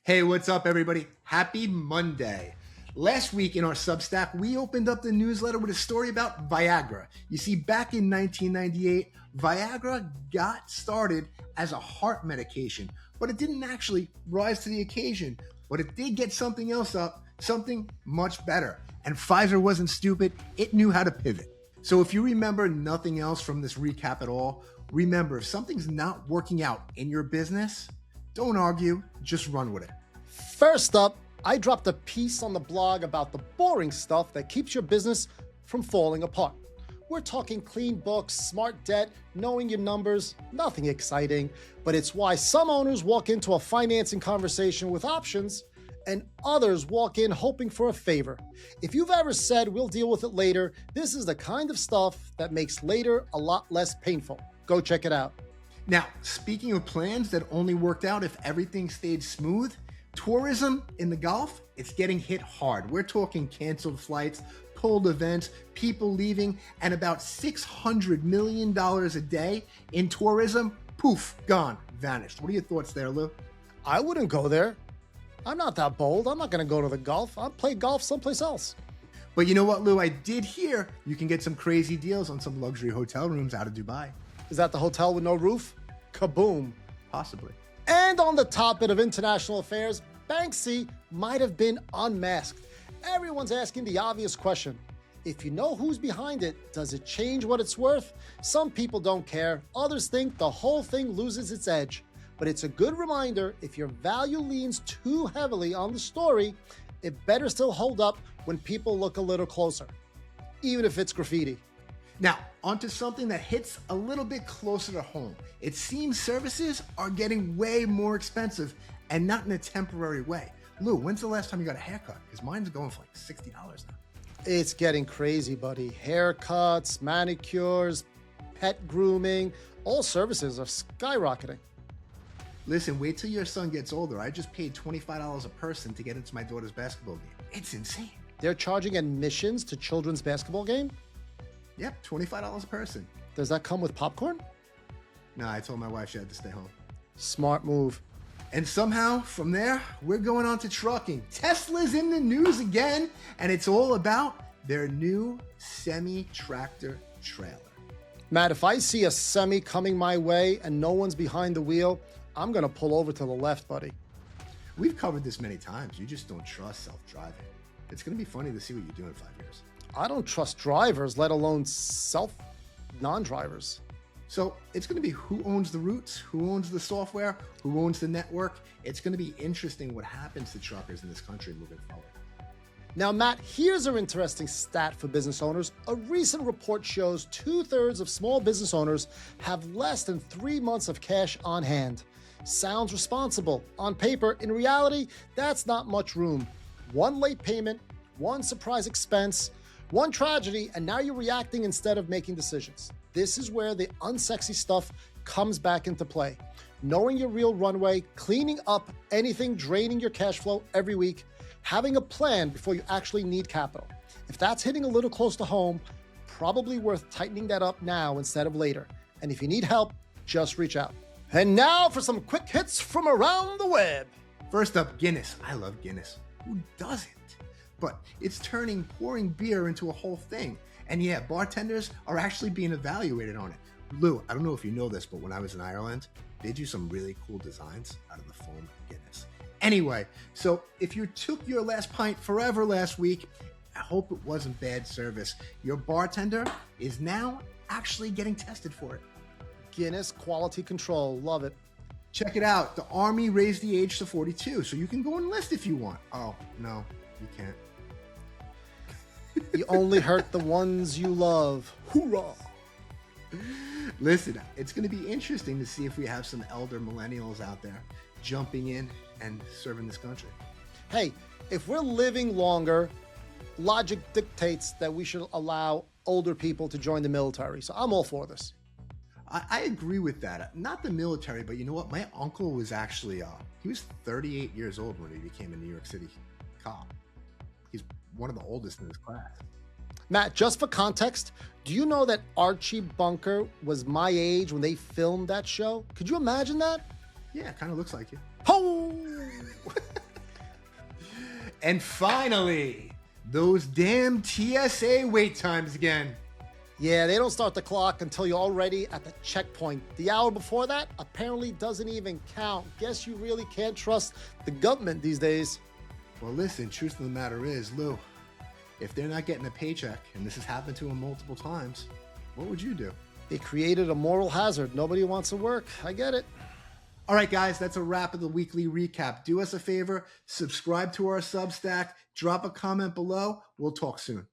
Hey, what's up, everybody? Happy Monday. Last week in our Substack, we opened up the newsletter with a story about Viagra. You see, back in 1998, Viagra got started as a heart medication, but it didn't actually rise to the occasion. But it did get something else up, something much better. And Pfizer wasn't stupid, it knew how to pivot. So if you remember nothing else from this recap at all, remember, if something's not working out in your business, don't argue, just run with it. First up, I dropped a piece on the blog about the boring stuff that keeps your business from falling apart. We're talking clean books, smart debt, knowing your numbers, nothing exciting, but it's why some owners walk into a financing conversation with options and others walk in hoping for a favor. If you've ever said, we'll deal with it later, this is the kind of stuff that makes later a lot less painful. Go check it out. Now, speaking of plans that only worked out if everything stayed smooth, tourism in the Gulf, it's getting hit hard. We're talking canceled flights, pulled events, people leaving, and about $600 million a day in tourism, poof, gone, vanished. What are your thoughts there, Lou? I wouldn't go there. I'm not that bold. I'm not going to go to the Gulf. I'll play golf someplace else. But you know what, Lou? I did hear you can get some crazy deals on some luxury hotel rooms out of Dubai. Is that the hotel with no roof? Kaboom. Possibly. And on the topic of international affairs, Banksy might have been unmasked. Everyone's asking the obvious question. If you know who's behind it, does it change what it's worth? Some people don't care. Others think the whole thing loses its edge. But it's a good reminder, if your value leans too heavily on the story, it better still hold up when people look a little closer, even if it's graffiti. Now, onto something that hits a little bit closer to home. It seems services are getting way more expensive, and not in a temporary way. Lou, when's the last time you got a haircut? Because mine's going for like $60 now. It's getting crazy, buddy. Haircuts, manicures, pet grooming, all services are skyrocketing. Listen, wait till your son gets older. I just paid $25 a person to get into my daughter's basketball game. It's insane. They're charging admissions to children's basketball game? Yep, $25 a person. Does that come with popcorn? No, I told my wife she had to stay home. Smart move. And somehow, from there, we're going on to trucking. Tesla's in the news again, and it's all about their new semi-tractor trailer. Matt, if I see a semi coming my way and no one's behind the wheel, I'm going to pull over to the left, buddy. We've covered this many times. You just don't trust self-driving. It's going to be funny to see what you do in 5 years. I don't trust drivers, let alone non-drivers. So it's going to be who owns the routes, who owns the software, who owns the network. It's going to be interesting what happens to truckers in this country moving forward. Now, Matt, here's an interesting stat for business owners. A recent report shows 2/3 of small business owners have less than 3 months of cash on hand. Sounds responsible on paper. In reality, that's not much room. One late payment, one surprise expense, one tragedy, and now you're reacting instead of making decisions. This is where the unsexy stuff comes back into play. Knowing your real runway, cleaning up anything draining your cash flow every week, having a plan before you actually need capital. If that's hitting a little close to home, probably worth tightening that up now instead of later. And if you need help, just reach out. And now for some quick hits from around the web. First up, Guinness. I love Guinness. Who doesn't? But it's turning pouring beer into a whole thing. And yeah, bartenders are actually being evaluated on it. Lou, I don't know if you know this, but when I was in Ireland, they do some really cool designs out of the foam of Guinness. Anyway, so if you took your last pint forever last week, I hope it wasn't bad service. Your bartender is now actually getting tested for it. Guinness quality control. Love it. Check it out. The Army raised the age to 42, so you can go enlist if you want. Oh, no, you can't. You only hurt the ones you love. Hoorah! Listen, it's going to be interesting to see if we have some elder millennials out there jumping in and serving this country. Hey, if we're living longer, logic dictates that we should allow older people to join the military. So I'm all for this. I agree with that. Not the military, but you know what? My uncle was actually, he was 38 years old when he became a New York City cop. He's one of the oldest in his class. Matt, just for context, do you know that Archie Bunker was my age when they filmed that show? Could you imagine that? Yeah, it kind of looks like you. Ho! And finally, those damn TSA wait times again. Yeah, they don't start the clock until you're already at the checkpoint. The hour before that apparently doesn't even count. Guess you really can't trust the government these days. Well, listen, truth of the matter is, Lou, if they're not getting a paycheck, and this has happened to them multiple times, what would you do? They created a moral hazard. Nobody wants to work. I get it. All right, guys, that's a wrap of the weekly recap. Do us a favor, subscribe to our Substack, drop a comment below. We'll talk soon.